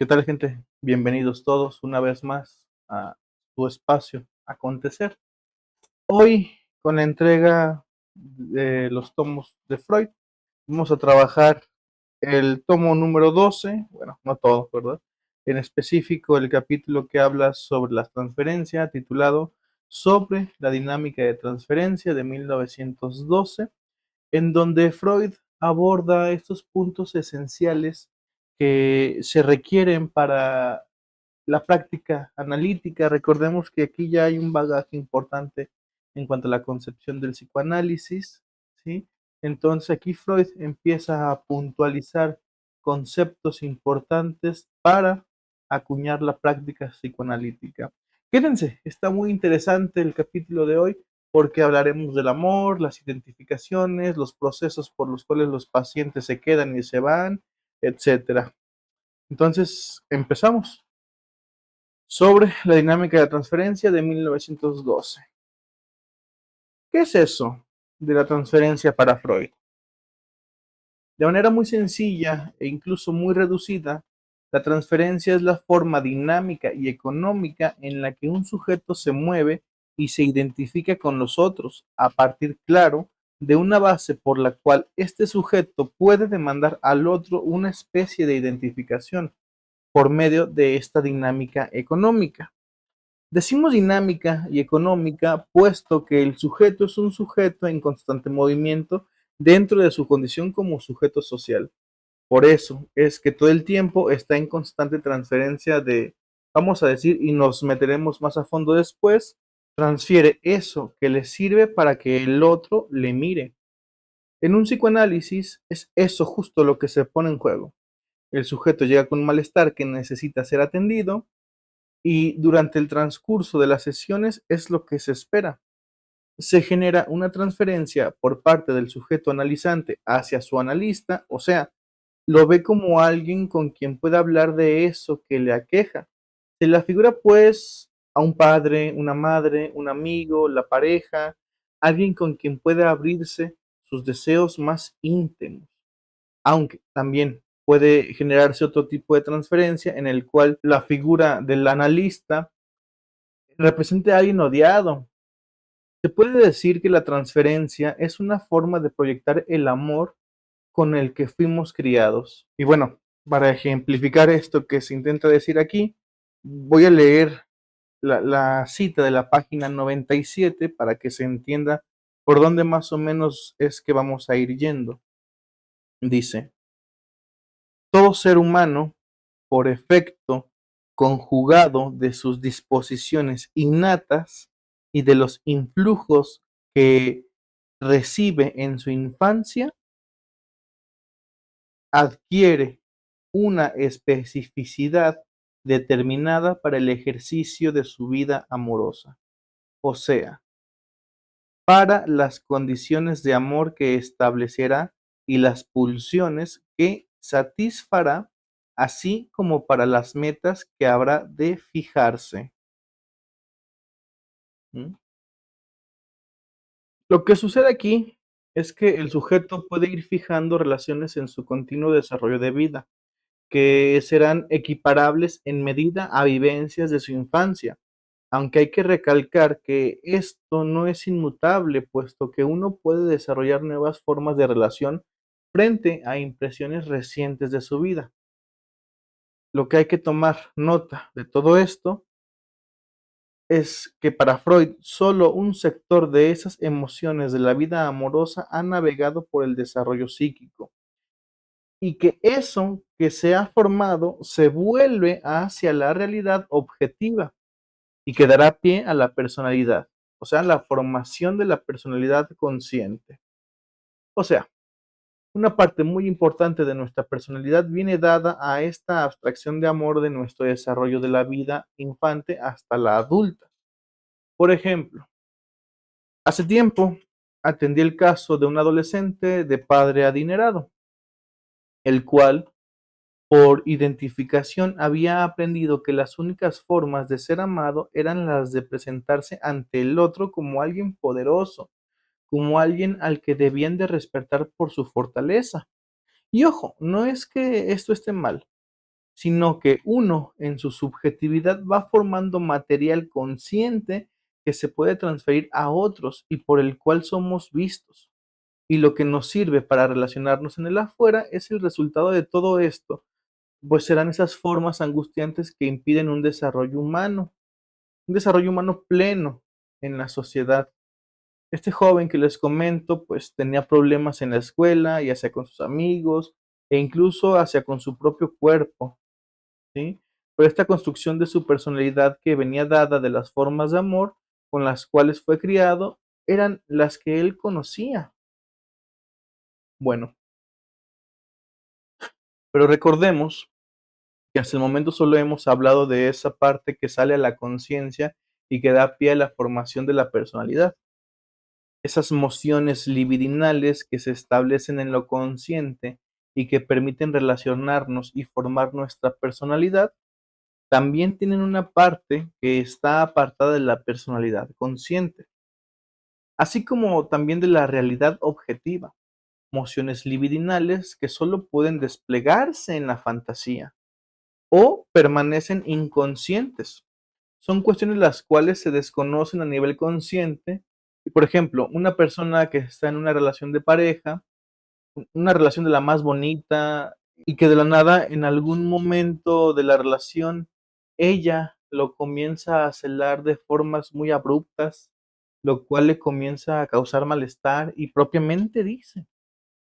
¿Qué tal, gente? Bienvenidos todos una vez más a tu espacio Acontecer. Hoy, con la entrega de los tomos de Freud, vamos a trabajar el tomo número 12, bueno, no todo, ¿verdad? En específico, el capítulo que habla sobre la transferencia, titulado Sobre la dinámica de transferencia de 1912, en donde Freud aborda estos puntos esenciales que se requieren para la práctica analítica. Recordemos que aquí ya hay un bagaje importante en cuanto a la concepción del psicoanálisis, ¿sí? Entonces aquí Freud empieza a puntualizar conceptos importantes para acuñar la práctica psicoanalítica. Quédense, está muy interesante el capítulo de hoy porque hablaremos del amor, las identificaciones, los procesos por los cuales los pacientes se quedan y se van, etcétera. Entonces, empezamos. Sobre la dinámica de transferencia de 1912. ¿Qué es eso de la transferencia para Freud? De manera muy sencilla e incluso muy reducida, la transferencia es la forma dinámica y económica en la que un sujeto se mueve y se identifica con los otros, a partir, claro, de una base por la cual este sujeto puede demandar al otro una especie de identificación por medio de esta dinámica económica. Decimos dinámica y económica, puesto que el sujeto es un sujeto en constante movimiento dentro de su condición como sujeto social. Por eso es que todo el tiempo está en constante transferencia de, vamos a decir, y nos meteremos más a fondo después, transfiere eso que le sirve para que el otro le mire. En un psicoanálisis es eso justo lo que se pone en juego. El sujeto llega con un malestar que necesita ser atendido, y durante el transcurso de las sesiones es lo que se espera. Se genera una transferencia por parte del sujeto analizante hacia su analista, o sea, lo ve como alguien con quien puede hablar de eso que le aqueja. Se la figura pues a un padre, una madre, un amigo, la pareja, alguien con quien puede abrirse sus deseos más íntimos, aunque también puede generarse otro tipo de transferencia en el cual la figura del analista represente a alguien odiado. Se puede decir que la transferencia es una forma de proyectar el amor con el que fuimos criados. Y bueno, para ejemplificar esto que se intenta decir aquí, voy a leer la cita de la página 97 para que se entienda por dónde más o menos es que vamos a ir yendo. Dice, todo ser humano, por efecto conjugado de sus disposiciones innatas y de los influjos que recibe en su infancia, adquiere una especificidad determinada para el ejercicio de su vida amorosa, o sea, para las condiciones de amor que establecerá y las pulsiones que satisfará, así como para las metas que habrá de fijarse. ¿Mm? Lo que sucede aquí es que el sujeto puede ir fijando relaciones en su continuo desarrollo de vida, que serán equiparables en medida a vivencias de su infancia, aunque hay que recalcar que esto no es inmutable, puesto que uno puede desarrollar nuevas formas de relación frente a impresiones recientes de su vida. Lo que hay que tomar nota de todo esto es que para Freud solo un sector de esas emociones de la vida amorosa ha navegado por el desarrollo psíquico, y que eso que se ha formado se vuelve hacia la realidad objetiva y que dará pie a la personalidad, o sea, la formación de la personalidad consciente. O sea, una parte muy importante de nuestra personalidad viene dada a esta abstracción de amor de nuestro desarrollo de la vida infante hasta la adulta. Por ejemplo, hace tiempo atendí el caso de un adolescente de padre adinerado, el cual por identificación había aprendido que las únicas formas de ser amado eran las de presentarse ante el otro como alguien poderoso, como alguien al que debían de respetar por su fortaleza. Y ojo, no es que esto esté mal, sino que uno en su subjetividad va formando material consciente que se puede transferir a otros y por el cual somos vistos. Y lo que nos sirve para relacionarnos en el afuera es el resultado de todo esto, pues serán esas formas angustiantes que impiden un desarrollo humano pleno en la sociedad. Este joven que les comento, pues tenía problemas en la escuela, ya sea con sus amigos e incluso hacia con su propio cuerpo, ¿sí? Pero esta construcción de su personalidad que venía dada de las formas de amor con las cuales fue criado eran las que él conocía. Bueno, pero recordemos que hasta el momento solo hemos hablado de esa parte que sale a la conciencia y que da pie a la formación de la personalidad. Esas mociones libidinales que se establecen en lo consciente y que permiten relacionarnos y formar nuestra personalidad, también tienen una parte que está apartada de la personalidad consciente, así como también de la realidad objetiva, mociones libidinales que solo pueden desplegarse en la fantasía o permanecen inconscientes. Son cuestiones las cuales se desconocen a nivel consciente. Y, por ejemplo, una persona que está en una relación de pareja, una relación de la más bonita, y que de la nada, en algún momento de la relación, ella lo comienza a celar de formas muy abruptas, lo cual le comienza a causar malestar y propiamente dice: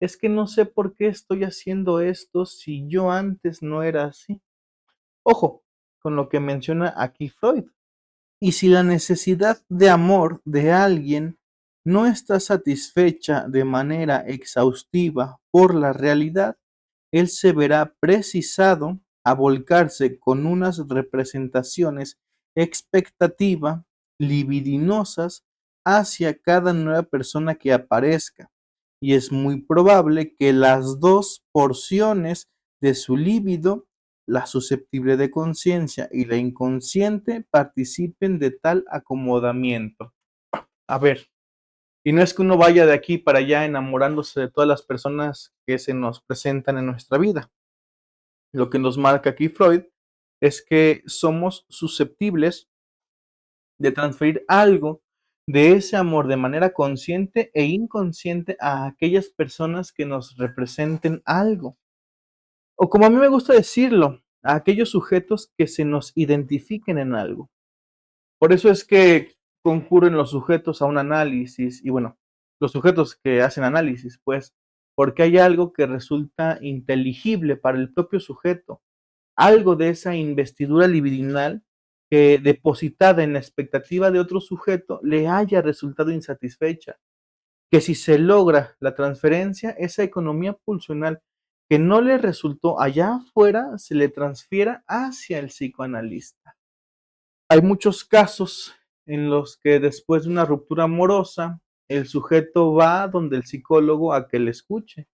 "Es que no sé por qué estoy haciendo esto si yo antes no era así". Ojo con lo que menciona aquí Freud. Y si la necesidad de amor de alguien no está satisfecha de manera exhaustiva por la realidad, él se verá precisado a volcarse con unas representaciones expectativa libidinosas hacia cada nueva persona que aparezca, y es muy probable que las dos porciones de su líbido, la susceptible de conciencia y la inconsciente, participen de tal acomodamiento. A ver, y no es que uno vaya de aquí para allá enamorándose de todas las personas que se nos presentan en nuestra vida. Lo que nos marca aquí Freud es que somos susceptibles de transferir algo de ese amor de manera consciente e inconsciente a aquellas personas que nos representen algo. O como a mí me gusta decirlo, a aquellos sujetos que se nos identifiquen en algo. Por eso es que concurren los sujetos a un análisis y bueno, los sujetos que hacen análisis, pues, porque hay algo que resulta inteligible para el propio sujeto, algo de esa investidura libidinal que depositada en la expectativa de otro sujeto le haya resultado insatisfecha, que si se logra la transferencia, esa economía pulsional que no le resultó allá afuera se le transfiera hacia el psicoanalista. Hay muchos casos en los que después de una ruptura amorosa, el sujeto va donde el psicólogo a que le escuche,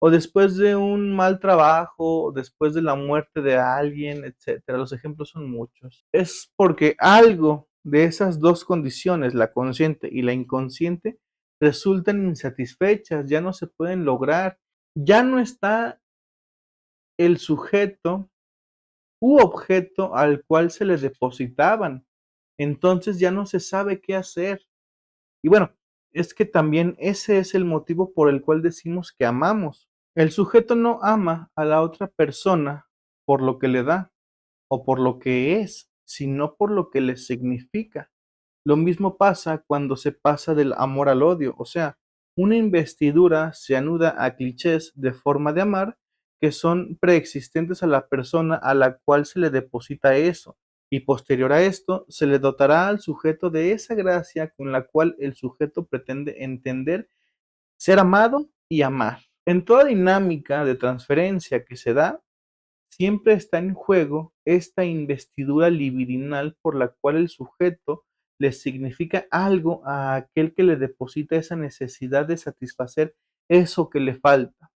o después de un mal trabajo, o después de la muerte de alguien, etcétera. Los ejemplos son muchos. Es porque algo de esas dos condiciones, la consciente y la inconsciente, resultan insatisfechas, ya no se pueden lograr, ya no está el sujeto u objeto al cual se le depositaban. Entonces ya no se sabe qué hacer. Y bueno, es que también ese es el motivo por el cual decimos que amamos. El sujeto no ama a la otra persona por lo que le da o por lo que es, sino por lo que le significa. Lo mismo pasa cuando se pasa del amor al odio, o sea, una investidura se anuda a clichés de forma de amar que son preexistentes a la persona a la cual se le deposita eso, y posterior a esto se le dotará al sujeto de esa gracia con la cual el sujeto pretende entender, ser amado y amar. En toda dinámica de transferencia que se da, siempre está en juego esta investidura libidinal por la cual el sujeto le significa algo a aquel que le deposita esa necesidad de satisfacer eso que le falta.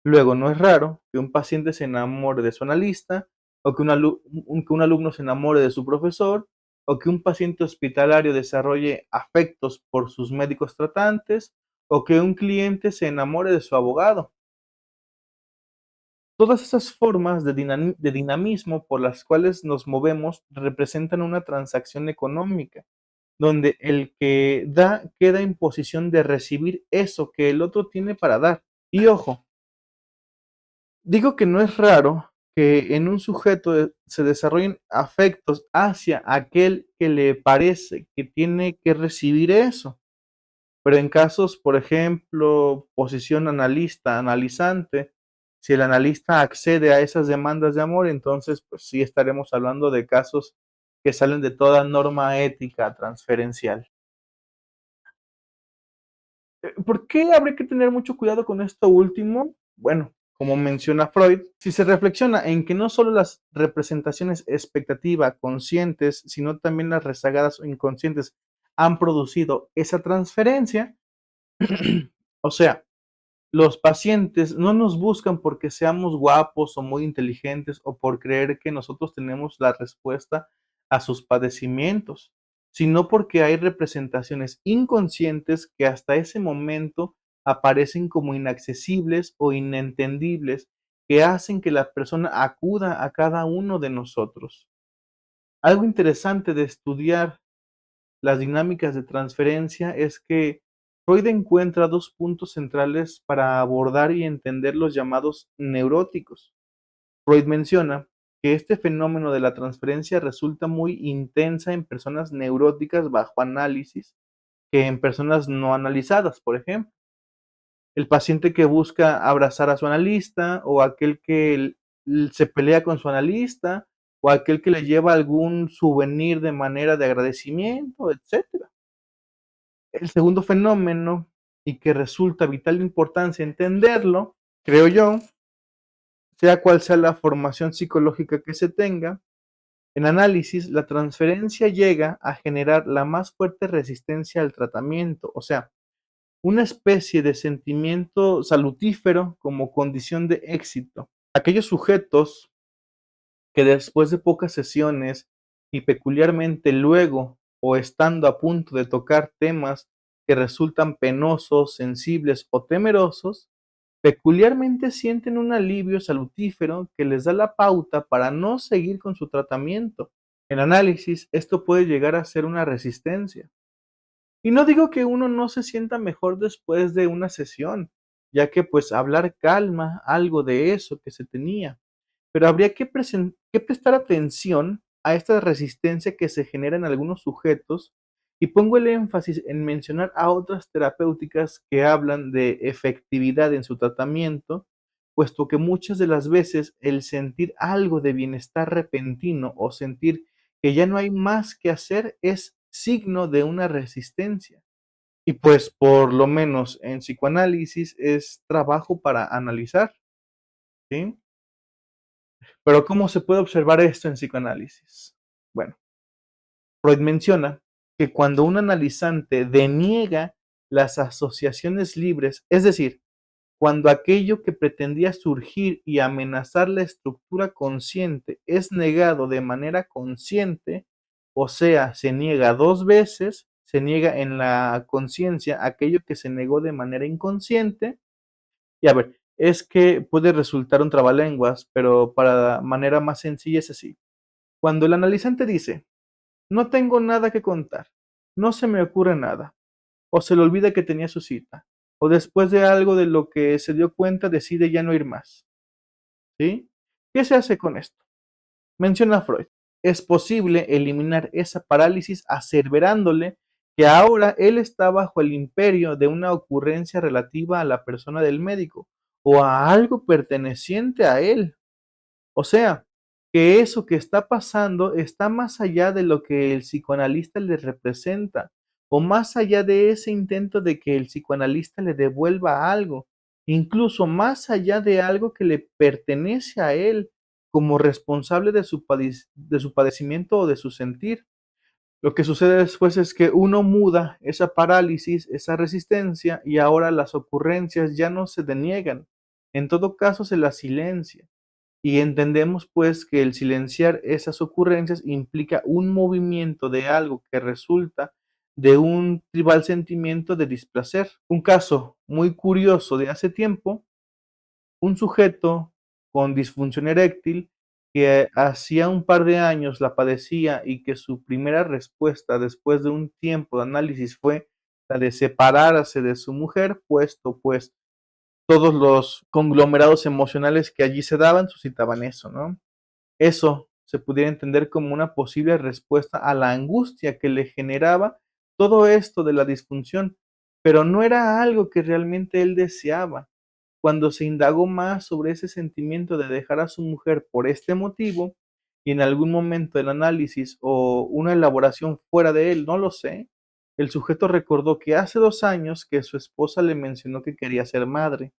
Luego, no es raro que un paciente se enamore de su analista, o que un alumno se enamore de su profesor, o que un paciente hospitalario desarrolle afectos por sus médicos tratantes, o que un cliente se enamore de su abogado. Todas esas formas de dinamismo por las cuales nos movemos representan una transacción económica, donde el que da queda en posición de recibir eso que el otro tiene para dar. Y ojo, digo que no es raro que en un sujeto se desarrollen afectos hacia aquel que le parece que tiene que recibir eso. Pero en casos, por ejemplo, posición analista, analizante, si el analista accede a esas demandas de amor, entonces pues sí estaremos hablando de casos que salen de toda norma ética transferencial. ¿Por qué habría que tener mucho cuidado con esto último? Bueno, como menciona Freud, si se reflexiona en que no solo las representaciones expectativa conscientes, sino también las rezagadas o inconscientes han producido esa transferencia, o sea, los pacientes no nos buscan porque seamos guapos o muy inteligentes o por creer que nosotros tenemos la respuesta a sus padecimientos, sino porque hay representaciones inconscientes que hasta ese momento aparecen como inaccesibles o inentendibles, que hacen que la persona acuda a cada uno de nosotros. Algo interesante de estudiar las dinámicas de transferencia es que Freud encuentra dos puntos centrales para abordar y entender los llamados neuróticos. Freud menciona que este fenómeno de la transferencia resulta muy intensa en personas neuróticas bajo análisis que en personas no analizadas, por ejemplo. El paciente que busca abrazar a su analista o aquel que se pelea con su analista o aquel que le lleva algún souvenir de manera de agradecimiento, etcétera. El segundo fenómeno, y que resulta vital importancia entenderlo, creo yo, sea cual sea la formación psicológica que se tenga, en análisis, la transferencia llega a generar la más fuerte resistencia al tratamiento, o sea, una especie de sentimiento salutífero como condición de éxito. Aquellos sujetos que después de pocas sesiones y peculiarmente luego o estando a punto de tocar temas que resultan penosos, sensibles o temerosos, peculiarmente sienten un alivio salutífero que les da la pauta para no seguir con su tratamiento. En análisis, esto puede llegar a ser una resistencia. Y no digo que uno no se sienta mejor después de una sesión, ya que pues hablar calma algo de eso que se tenía, pero habría que prestar atención a esta resistencia que se genera en algunos sujetos, y pongo el énfasis en mencionar a otras terapéuticas que hablan de efectividad en su tratamiento, puesto que muchas de las veces el sentir algo de bienestar repentino o sentir que ya no hay más que hacer es signo de una resistencia. Y pues por lo menos en psicoanálisis es trabajo para analizar, ¿sí? Pero ¿cómo se puede observar esto en psicoanálisis? Bueno, Freud menciona que cuando un analizante deniega las asociaciones libres, es decir, cuando aquello que pretendía surgir y amenazar la estructura consciente es negado de manera consciente, o sea, se niega dos veces, se niega en la conciencia aquello que se negó de manera inconsciente. Y a ver, es que puede resultar un trabalenguas, pero para manera más sencilla es así. Cuando el analizante dice, no tengo nada que contar, no se me ocurre nada, o se le olvida que tenía su cita, o después de algo de lo que se dio cuenta decide ya no ir más, ¿sí? ¿Qué se hace con esto? Menciona Freud. Es posible eliminar esa parálisis aseverándole que ahora él está bajo el imperio de una ocurrencia relativa a la persona del médico o a algo perteneciente a él. O sea, que eso que está pasando está más allá de lo que el psicoanalista le representa, o más allá de ese intento de que el psicoanalista le devuelva algo, incluso más allá de algo que le pertenece a él como responsable de su padecimiento o de su sentir. Lo que sucede después es que uno muda esa parálisis, esa resistencia, y ahora las ocurrencias ya no se deniegan, en todo caso se las silencia. Y entendemos pues que el silenciar esas ocurrencias implica un movimiento de algo que resulta de un tribal sentimiento de displacer. Un caso muy curioso de hace tiempo, un sujeto con disfunción eréctil, que hacía un par de años la padecía y que su primera respuesta después de un tiempo de análisis fue la de separarse de su mujer, puesto pues todos los conglomerados emocionales que allí se daban suscitaban eso, ¿no? Eso se pudiera entender como una posible respuesta a la angustia que le generaba todo esto de la disfunción, pero no era algo que realmente él deseaba. Cuando se indagó más sobre ese sentimiento de dejar a su mujer por este motivo, y en algún momento del análisis o una elaboración fuera de él, no lo sé, el sujeto recordó que hace 2 años que su esposa le mencionó que quería ser madre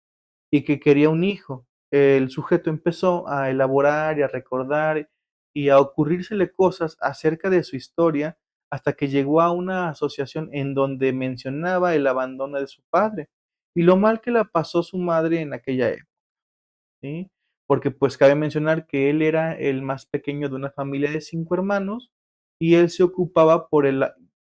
y que quería un hijo. El sujeto empezó a elaborar y a recordar y a ocurrírsele cosas acerca de su historia hasta que llegó a una asociación en donde mencionaba el abandono de su padre y lo mal que la pasó su madre en aquella época, ¿sí? Porque pues cabe mencionar que él era el más pequeño de una familia de 5 hermanos y él se ocupaba por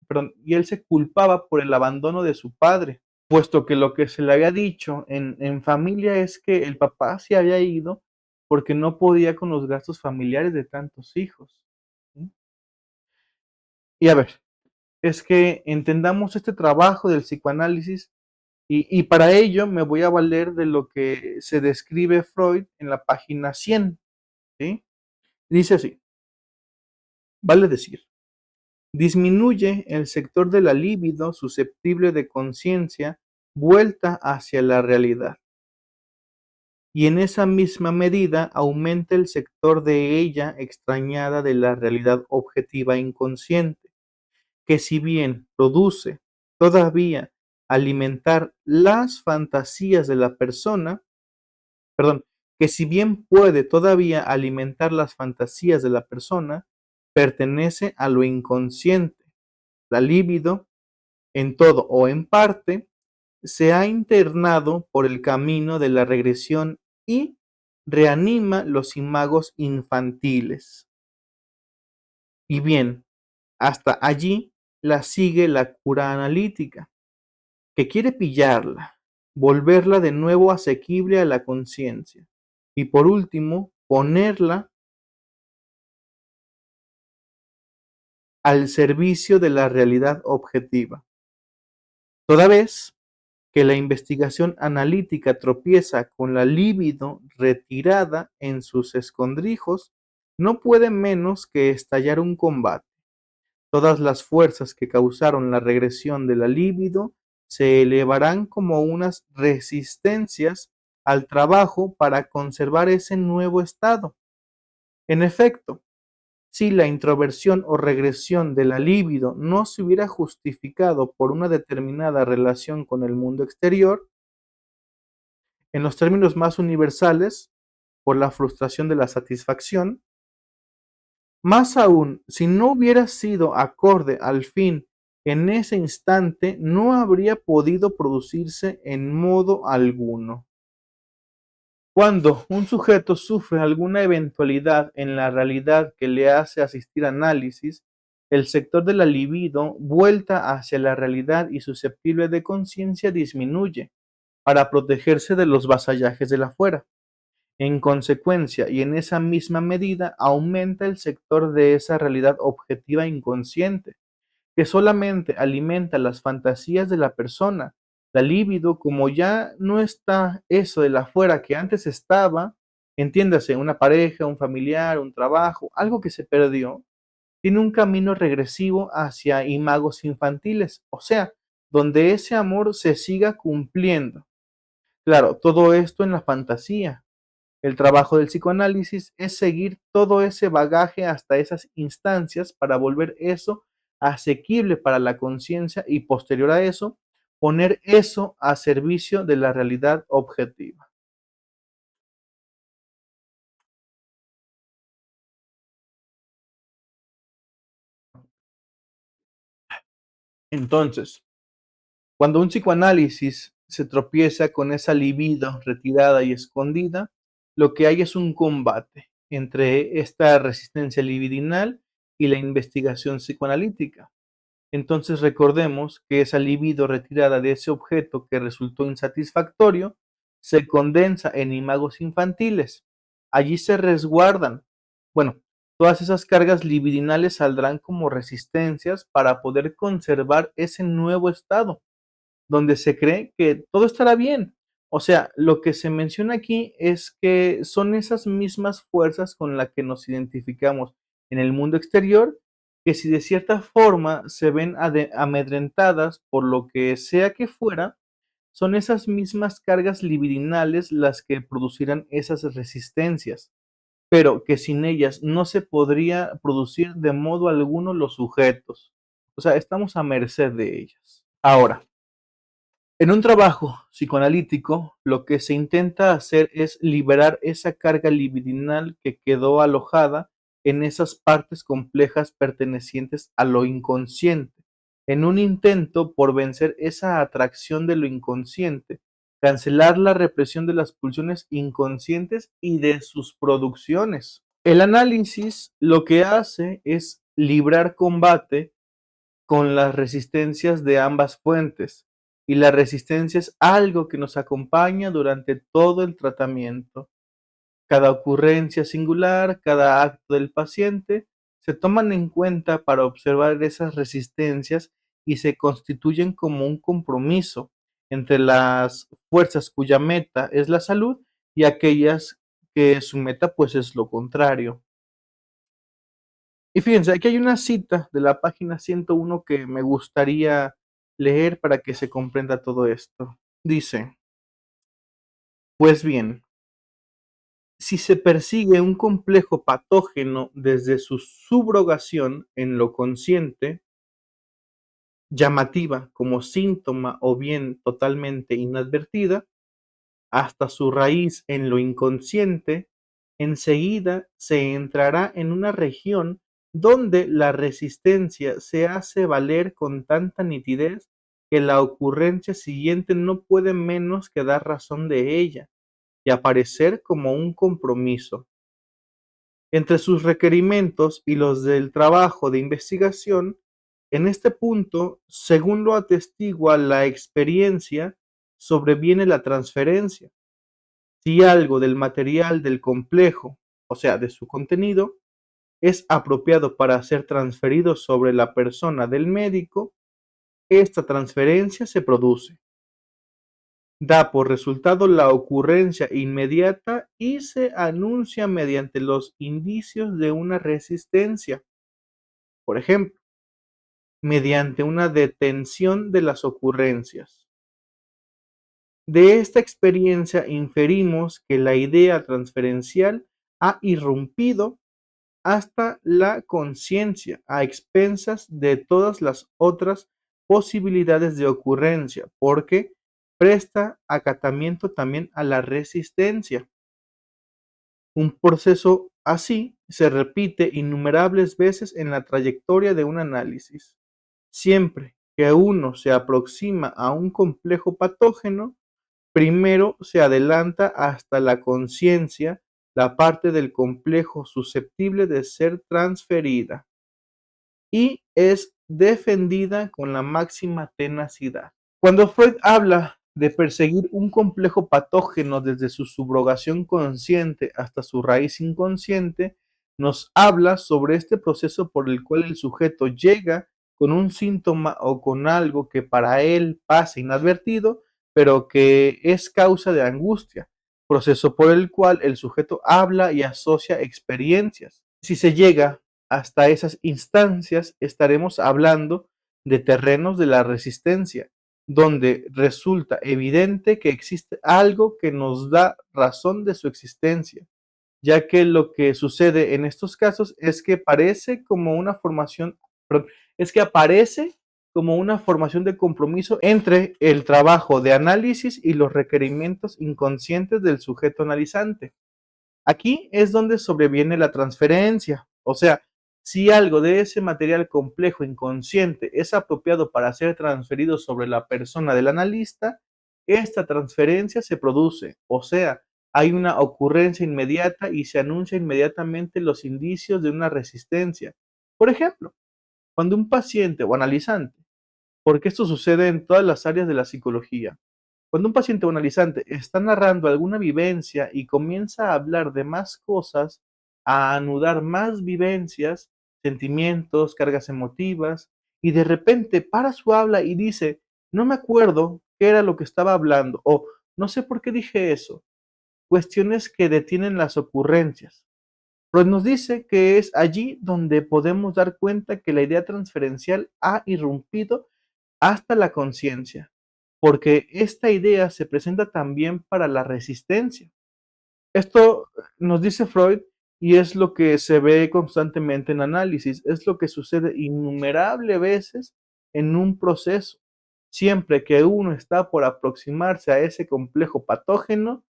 perdón, y él se culpaba por el abandono de su padre, puesto que lo que se le había dicho en familia es que el papá se había ido porque no podía con los gastos familiares de tantos hijos, ¿sí? Y a ver, es que entendamos este trabajo del psicoanálisis y para ello me voy a valer de lo que se describe Freud en la página 100, ¿sí? Dice así, vale decir, disminuye el sector de la libido susceptible de conciencia vuelta hacia la realidad y en esa misma medida aumenta el sector de ella extrañada de la realidad objetiva inconsciente, que si bien produce todavía alimentar las fantasías de la persona, perdón, que si bien puede todavía alimentar las fantasías de la persona, pertenece a lo inconsciente. La libido, en todo o en parte, se ha internado por el camino de la regresión y reanima los imagos infantiles. Y bien, hasta allí la sigue la cura analítica, que quiere pillarla, volverla de nuevo asequible a la conciencia y por último ponerla al servicio de la realidad objetiva. Toda vez que la investigación analítica tropieza con la libido retirada en sus escondrijos, no puede menos que estallar un combate. Todas las fuerzas que causaron la regresión de la libido se elevarán como unas resistencias al trabajo para conservar ese nuevo estado. En efecto, si la introversión o regresión de la libido no se hubiera justificado por una determinada relación con el mundo exterior, en los términos más universales, por la frustración de la satisfacción, más aún, si no hubiera sido acorde al fin en ese instante, no habría podido producirse en modo alguno. Cuando un sujeto sufre alguna eventualidad en la realidad que le hace asistir a análisis, el sector de la libido, vuelta hacia la realidad y susceptible de conciencia, disminuye para protegerse de los vasallajes de la afuera. En consecuencia, y en esa misma medida, aumenta el sector de esa realidad objetiva inconsciente, que solamente alimenta las fantasías de la persona. La libido, como ya no está eso de la afuera que antes estaba, entiéndase, una pareja, un familiar, un trabajo, algo que se perdió, tiene un camino regresivo hacia imagos infantiles, o sea, donde ese amor se siga cumpliendo. Claro, todo esto en la fantasía. El trabajo del psicoanálisis es seguir todo ese bagaje hasta esas instancias para volver eso asequible para la conciencia y posterior a eso, poner eso a servicio de la realidad objetiva. Entonces, cuando un psicoanálisis se tropieza con esa libido retirada y escondida, lo que hay es un combate entre esta resistencia libidinal y la investigación psicoanalítica. Entonces recordemos que esa libido retirada de ese objeto que resultó insatisfactorio se condensa en imagos infantiles. allí se resguardan. Bueno, todas esas cargas libidinales saldrán como resistencias para poder conservar ese nuevo estado, donde se cree que todo estará bien. O sea, lo que se menciona aquí es que son esas mismas fuerzas con las que nos identificamos en el mundo exterior, que si de cierta forma se ven amedrentadas por lo que sea que fuera, son esas mismas cargas libidinales las que producirán esas resistencias, pero que sin ellas no se podría producir de modo alguno los sujetos. O sea, estamos a merced de ellas. Ahora, en un trabajo psicoanalítico, lo que se intenta hacer es liberar esa carga libidinal que quedó alojada en esas partes complejas pertenecientes a lo inconsciente, en un intento por vencer esa atracción de lo inconsciente, cancelar la represión de las pulsiones inconscientes y de sus producciones. El análisis lo que hace es librar combate con las resistencias de ambas fuentes, y la resistencia es algo que nos acompaña durante todo el tratamiento. Cada ocurrencia singular, cada acto del paciente, se toman en cuenta para observar esas resistencias y se constituyen como un compromiso entre las fuerzas cuya meta es la salud y aquellas que su meta pues es lo contrario. Y fíjense, aquí hay una cita de la página 101 que me gustaría leer para que se comprenda todo esto. Dice, pues bien, si se persigue un complejo patógeno desde su subrogación en lo consciente, llamativa como síntoma o bien totalmente inadvertida, hasta su raíz en lo inconsciente, enseguida se entrará en una región donde la resistencia se hace valer con tanta nitidez que la ocurrencia siguiente no puede menos que dar razón de ella y aparecer como un compromiso. Entre sus requerimientos y los del trabajo de investigación, en este punto, según lo atestigua la experiencia, sobreviene la transferencia. Si algo del material del complejo, o sea, de su contenido, es apropiado para ser transferido sobre la persona del médico, esta transferencia se produce. Da por resultado la ocurrencia inmediata y se anuncia mediante los indicios de una resistencia. Por ejemplo, mediante una detención de las ocurrencias. De esta experiencia inferimos que la idea transferencial ha irrumpido hasta la conciencia, a expensas de todas las otras posibilidades de ocurrencia, porque presta acatamiento también a la resistencia. Un proceso así se repite innumerables veces en la trayectoria de un análisis. Siempre que uno se aproxima a un complejo patógeno, primero se adelanta hasta la conciencia la parte del complejo susceptible de ser transferida y es defendida con la máxima tenacidad. Cuando Freud habla de perseguir un complejo patógeno desde su subrogación consciente hasta su raíz inconsciente, nos habla sobre este proceso por el cual el sujeto llega con un síntoma o con algo que para él pasa inadvertido, pero que es causa de angustia, proceso por el cual el sujeto habla y asocia experiencias. Si se llega hasta esas instancias, estaremos hablando de terrenos de la resistencia, donde resulta evidente que existe algo que nos da razón de su existencia, ya que lo que sucede en estos casos es que parece como una formación, perdón, es que aparece como una formación de compromiso entre el trabajo de análisis y los requerimientos inconscientes del sujeto analizante. Aquí es donde sobreviene la transferencia, o sea, si algo de ese material complejo inconsciente es apropiado para ser transferido sobre la persona del analista, esta transferencia se produce, o sea, hay una ocurrencia inmediata y se anuncia inmediatamente los indicios de una resistencia. Por ejemplo, cuando un paciente o analizante, porque esto sucede en todas las áreas de la psicología, Cuando un paciente o analizante está narrando alguna vivencia y comienza a hablar de más cosas, a anudar más vivencias, sentimientos, cargas emotivas, y de repente para su habla y dice, no me acuerdo qué era lo que estaba hablando, o no sé por qué dije eso, cuestiones que detienen las ocurrencias. Freud nos dice que es allí donde podemos dar cuenta que la idea transferencial ha irrumpido hasta la conciencia, porque esta idea se presenta también para la resistencia. Esto nos dice Freud y es lo que se ve constantemente en análisis, es lo que sucede innumerables veces en un proceso. Siempre que uno está por aproximarse a ese complejo patógeno,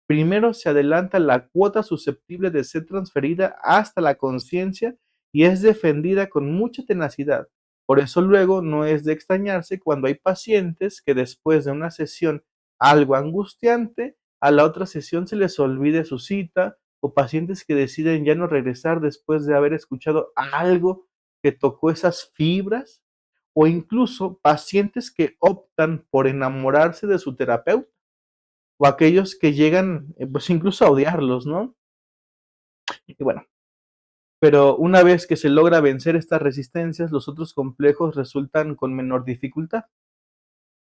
primero se adelanta la cuota susceptible de ser transferida hasta la conciencia y es defendida con mucha tenacidad. Por eso luego no es de extrañarse cuando hay pacientes que después de una sesión algo angustiante, a la otra sesión se les olvide su cita, o pacientes que deciden ya no regresar después de haber escuchado algo que tocó esas fibras, o incluso pacientes que optan por enamorarse de su terapeuta, o aquellos que llegan, pues incluso a odiarlos, ¿no? Y bueno, pero una vez que se logra vencer estas resistencias, los otros complejos resultan con menor dificultad.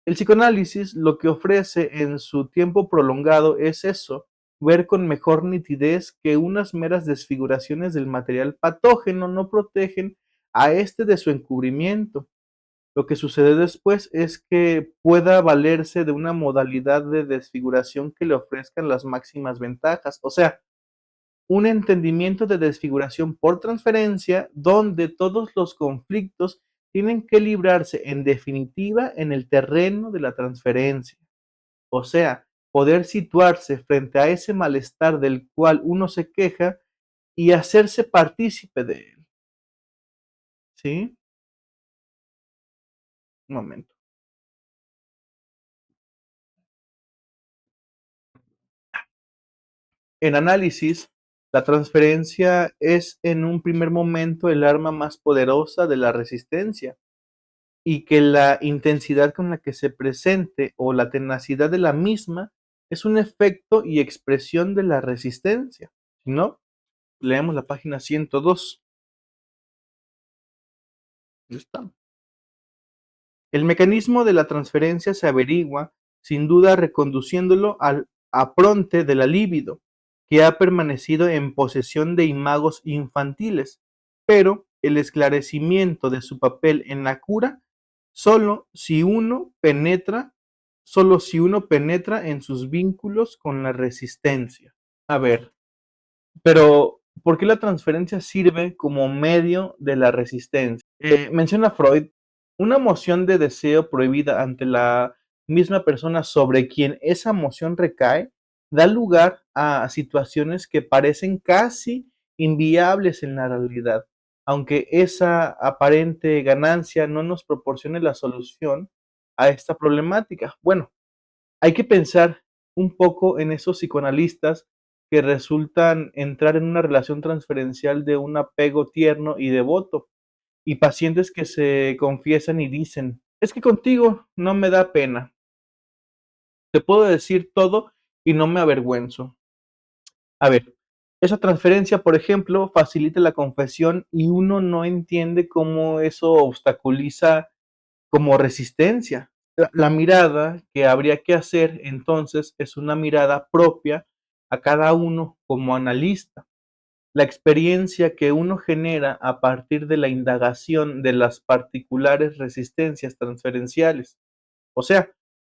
El psicoanálisis lo que ofrece en su tiempo prolongado es eso, ver con mejor nitidez que unas meras desfiguraciones del material patógeno no protegen a este de su encubrimiento. Lo que sucede después es que pueda valerse de una modalidad de desfiguración que le ofrezcan las máximas ventajas, o sea, un entendimiento de desfiguración por transferencia donde todos los conflictos tienen que librarse en definitiva en el terreno de la transferencia. O sea, poder situarse frente a ese malestar del cual uno se queja y hacerse partícipe de él. ¿Sí? Un momento. En análisis, la transferencia es en un primer momento el arma más poderosa de la resistencia y que la intensidad con la que se presente o la tenacidad de la misma es un efecto y expresión de la resistencia. Si no, leemos la página 102. ¿Dónde está? El mecanismo de la transferencia se averigua, sin duda, reconduciéndolo al apronte de la libido, que ha permanecido en posesión de imagos infantiles, pero el esclarecimiento de su papel en la cura solo si uno penetra, solo si uno penetra en sus vínculos con la resistencia. A ver, pero ¿por qué la transferencia sirve como medio de la resistencia? Menciona Freud, una emoción de deseo prohibida ante la misma persona sobre quien esa emoción recae, da lugar a situaciones que parecen casi inviables en la realidad, aunque esa aparente ganancia no nos proporcione la solución a esta problemática. Bueno, hay que pensar un poco en esos psicoanalistas que resultan entrar en una relación transferencial de un apego tierno y devoto, y pacientes que se confiesan y dicen, es que contigo no me da pena, te puedo decir todo y no me avergüenzo. A ver, esa transferencia, por ejemplo, facilita la confesión y uno no entiende cómo eso obstaculiza como resistencia. La mirada que habría que hacer entonces es una mirada propia a cada uno como analista. La experiencia que uno genera a partir de la indagación de las particulares resistencias transferenciales. O sea,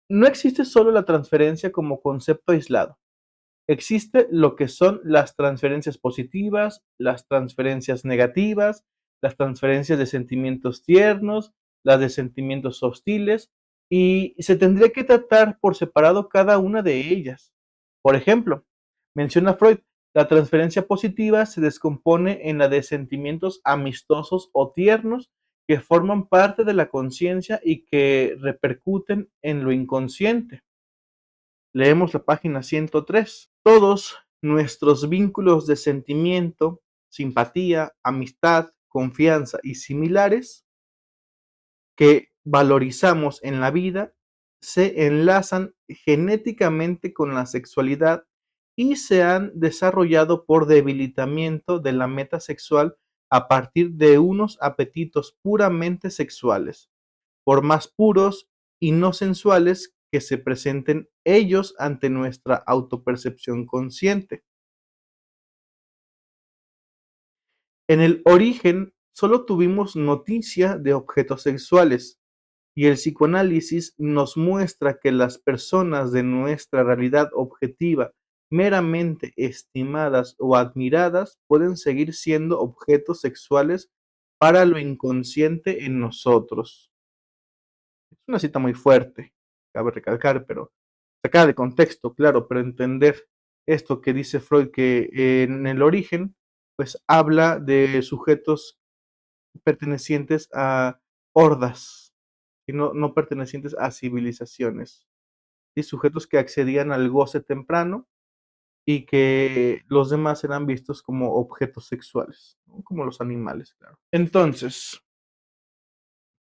no existe solo la transferencia como concepto aislado. Existe lo que son las transferencias positivas, las transferencias negativas, las transferencias de sentimientos tiernos, las de sentimientos hostiles, y se tendría que tratar por separado cada una de ellas. Por ejemplo, menciona Freud, la transferencia positiva se descompone en la de sentimientos amistosos o tiernos que forman parte de la conciencia y que repercuten en lo inconsciente. Leemos la página 103. Todos nuestros vínculos de sentimiento, simpatía, amistad, confianza y similares que valorizamos en la vida se enlazan genéticamente con la sexualidad y se han desarrollado por debilitamiento de la meta sexual a partir de unos apetitos puramente sexuales, por más puros y no sensuales que se presenten ellos ante nuestra autopercepción consciente. En el origen solo tuvimos noticia de objetos sexuales, y el psicoanálisis nos muestra que las personas de nuestra realidad objetiva, meramente estimadas o admiradas, pueden seguir siendo objetos sexuales para lo inconsciente en nosotros. Es una cita muy fuerte, cabe recalcar, pero sacada de contexto, claro, pero entender esto que dice Freud, que en el origen, pues habla de sujetos pertenecientes a hordas y no pertenecientes a civilizaciones, y sujetos que accedían al goce temprano y que los demás eran vistos como objetos sexuales, ¿no? Como los animales, claro. Entonces,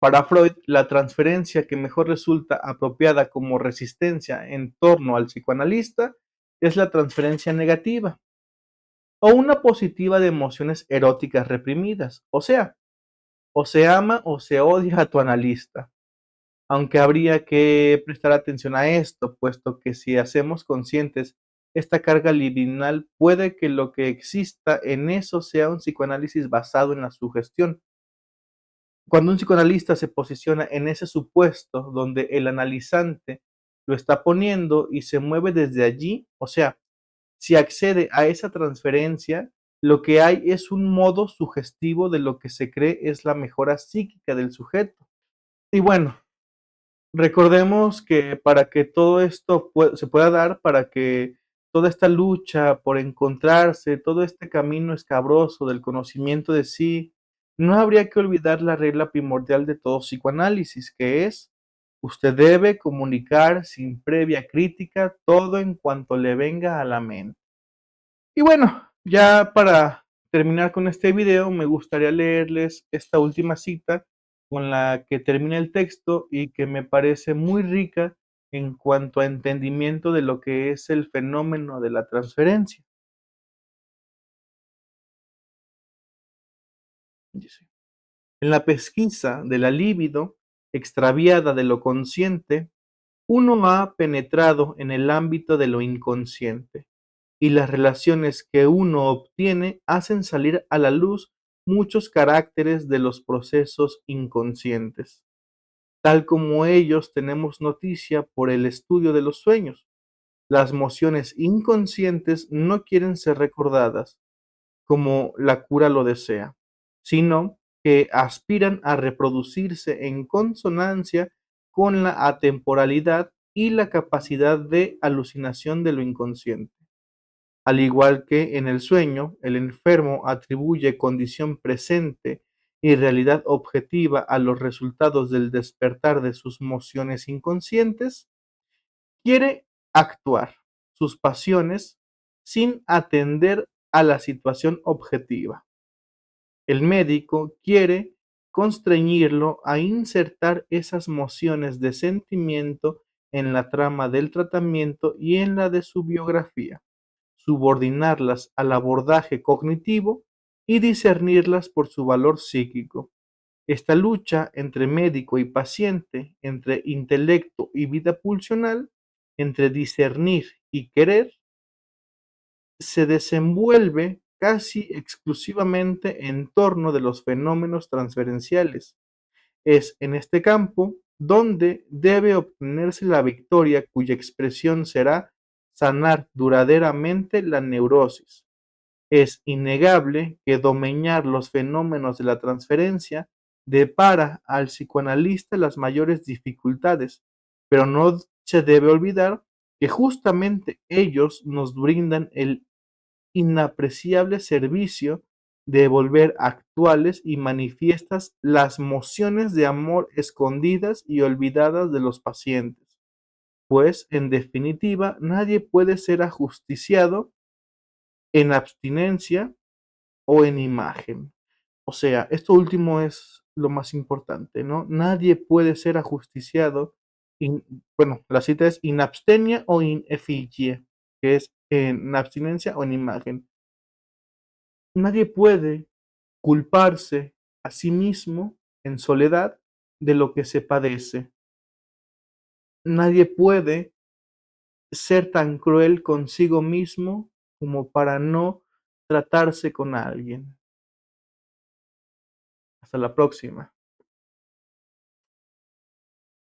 para Freud, la transferencia que mejor resulta apropiada como resistencia en torno al psicoanalista es la transferencia negativa o una positiva de emociones eróticas reprimidas, o se ama o se odia a tu analista. Aunque habría que prestar atención a esto, puesto que si hacemos conscientes esta carga libidinal, puede que lo que exista en eso sea un psicoanálisis basado en la sugestión. Cuando un psicoanalista se posiciona en ese supuesto donde el analizante lo está poniendo y se mueve desde allí, o sea, si accede a esa transferencia, lo que hay es un modo sugestivo de lo que se cree es la mejora psíquica del sujeto. Y bueno, recordemos que para que todo esto se pueda dar, para que toda esta lucha por encontrarse, todo este camino escabroso del conocimiento de sí, no habría que olvidar la regla primordial de todo psicoanálisis, que es: usted debe comunicar sin previa crítica todo en cuanto le venga a la mente. Y bueno, ya para terminar con este video, me gustaría leerles esta última cita con la que termina el texto y que me parece muy rica en cuanto a entendimiento de lo que es el fenómeno de la transferencia. Dice: en la pesquisa de la libido extraviada de lo consciente, uno ha penetrado en el ámbito de lo inconsciente, y las relaciones que uno obtiene hacen salir a la luz muchos caracteres de los procesos inconscientes, tal como ellos tenemos noticia por el estudio de los sueños. Las mociones inconscientes no quieren ser recordadas como la cura lo desea, sino que aspiran a reproducirse en consonancia con la atemporalidad y la capacidad de alucinación de lo inconsciente. Al igual que en el sueño, el enfermo atribuye condición presente y realidad objetiva a los resultados del despertar de sus mociones inconscientes, quiere actuar sus pasiones sin atender a la situación objetiva. El médico quiere constreñirlo a insertar esas mociones de sentimiento en la trama del tratamiento y en la de su biografía, subordinarlas al abordaje cognitivo y discernirlas por su valor psíquico. Esta lucha entre médico y paciente, entre intelecto y vida pulsional, entre discernir y querer, se desenvuelve casi exclusivamente en torno de los fenómenos transferenciales. Es en este campo donde debe obtenerse la victoria cuya expresión será sanar duraderamente la neurosis. Es innegable que domeñar los fenómenos de la transferencia depara al psicoanalista las mayores dificultades, pero no se debe olvidar que justamente ellos nos brindan el inapreciable servicio de volver actuales y manifiestas las mociones de amor escondidas y olvidadas de los pacientes, pues en definitiva nadie puede ser ajusticiado en abstinencia o en imagen. O sea, esto último es lo más importante, ¿no? Nadie puede ser ajusticiado bueno, la cita es in abstenia o in effigie, que es en abstinencia o en imagen. Nadie puede culparse a sí mismo en soledad de lo que se padece. Nadie puede ser tan cruel consigo mismo como para no tratarse con alguien. Hasta la próxima.